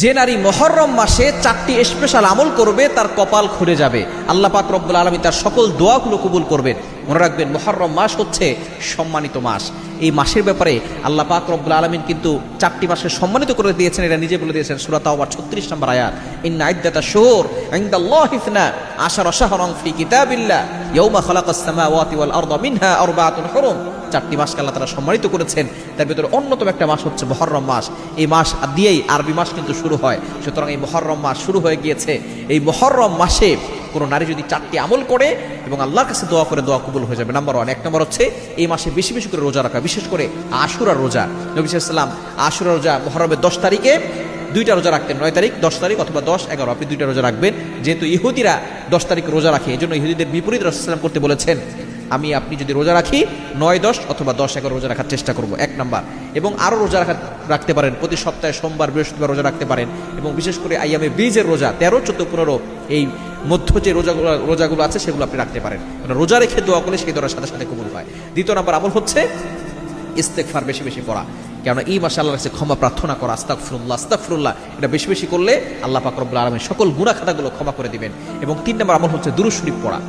যে নারী মুহররম মাসে 4টি স্পেশাল আমল করবে তার কপাল খুলে যাবে, আল্লাহ পাক রব্বুল আলামিন তার সকল দোয়াগুলো কবুল করবেন। মনে রাখবেন, মুহররম মাস হচ্ছে সম্মানিত মাস। এই মাসের ব্যাপারে আল্লাহ পাক রব্বুল আলামিন কিন্তু 4টি মাসকে সম্মানিত করে দিয়েছেন, এটা নিজে বলে দিয়েছেন সূরা তাওবা 36 নম্বর আয়াত, ইন্না ইদ্দাতাশ শুহুর ইনদাল্লাহি 12 শাহরান ফি কিতাবিল্লাহ ইয়াওমা খালাকাস সামাওয়াতি ওয়াল আরদা মিনহা আরবাআতুন হুরুম। 4টি মাসকে আল্লাহ তাআলা সম্মানিত করেছেন, তার ভিতরে অন্যতম একটা মাস হচ্ছে মুহররম মাস। এই মাস দিয়েই আরবি মাস কিন্তু শুরু হয়, সুতরাং এই মুহররম মাস শুরু হয়ে গিয়েছে। এই মুহররম মাসে কোনো নারী যদি 4টি আমল করে এবং আল্লাহর কাছে দোয়া করে, দোয়া কবুল হয়ে যাবে। নাম্বার 1, 1 নম্বর হচ্ছে এই মাসে বেশি বেশি করে রোজা রাখা, বিশেষ করে আশুরার রোজা। নবী সাল্লাল্লাহু আলাইহি ওয়াসাল্লাম আশুরার রোজা মুহররমের 10 তারিখে 2টা রোজা রাখতেন, 9 তারিখ 10 তারিখ অথবা 10, 11, আপনি 2টা রোজা রাখবেন। যেহেতু ইহুদিরা 10 তারিখ রোজা রাখে, এই জন্য ইহুদিদের বিপরীত রাসূল সাল্লাল্লাহু আলাইহি ওয়াসাল্লাম করতে বলেছেন। আপনি যদি রোজা রাখি 9, 10 অথবা 10, 11 রোজা রাখার চেষ্টা করব, 1 নাম্বার। এবং আরও রোজা রাখতে পারেন, প্রতি সপ্তাহে সোমবার বৃহস্পতিবার রোজা রাখতে পারেন। এবং বিশেষ করে আইয়ামে বীজের রোজা 13, 14, 15 এই মধ্য যে রোজাগুলো আছে সেগুলো আপনি রাখতে পারেন। রোজা রেখে দোয়া করলে সেই দোয়ার সাথে সাথে কবুল হয়। 2 নম্বর আমল হচ্ছে ইস্তেগফার বেশি বেশি পড়া, কেননা এই মাসে আল্লাহর কাছে ক্ষমা প্রার্থনা করা, আস্তাগফিরুল্লাহ আস্তাগফিরুল্লাহ, এটা বেশি বেশি করলে আল্লাহ পাক রব্বুল আলামিন সকল গুনাহ খাতাগুলো ক্ষমা করে দিবেন। এবং 3 নম্বর আমল হচ্ছে দুরূদ শরীফ পড়া,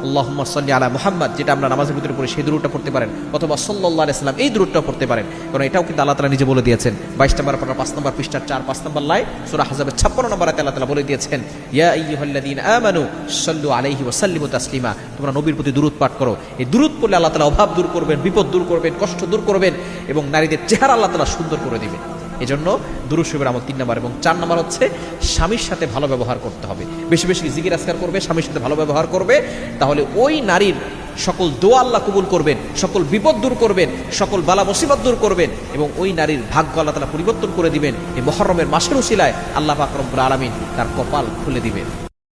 আল্লাহুম্মা সাল্লি আলা মুহাম্মাদ, যেটা আমরা নামাজের ভিতরে পড়ি সেই দুরূদটা পড়তে পারেন, অথবা সাল্লাল্লাহু আলাইহি ওয়াসাল্লাম এই দুরূদটা পড়তে পারেন, কারণ এটাও কিন্তু আল্লাহ তাআলা নিজে বলে দিয়েছেন। 22 নম্বর পারা 5 নম্বর পৃষ্ঠার 4, 5 নম্বর লাইন সূরা আহজাবের 56 নম্বর আয়াতে আল্লাহ তাআলা বলে দিয়েছেন, ইয়া আইয়ুহাল্লাযীনা আমানু সাল্লু আলাইহি ওয়া সাল্লিমু তাসলিমা, তোমরা নবীর প্রতি দুরূদ পাঠ করো। এই দুরূদ পড়লে আল্লাহ তাআলা অভাব দূর করবেন, বিপদ দূর করবেন, কষ্ট দূর করবেন এবং নারীদের চেহারা আল্লাহ তাআলা সুন্দর করে দিবেন। এজন্য দুরূদ শরীফের আমল 3 নম্বর। এবং 4 নম্বর হচ্ছে স্বামীর সাথে ভালো ব্যবহার করতে হবে, বেশি বেশি জিকির আজকার করবে, স্বামীর সাথে ভালো ব্যবহার করবে, তাহলে ওই নারীর সকল দোয়া আল্লাহ কবুল করবেন, সকল বিপদ দূর করবেন, সকল বালা মুসিবত দূর করবেন এবং ওই নারীর ভাগ্য আল্লাহ তাআলা পরিবর্তন করে দিবেন। এই মুহররমের মাসের উসিলায় আল্লাহ পাক রব্বুল আলামিন তার কপাল খুলে দিবেন।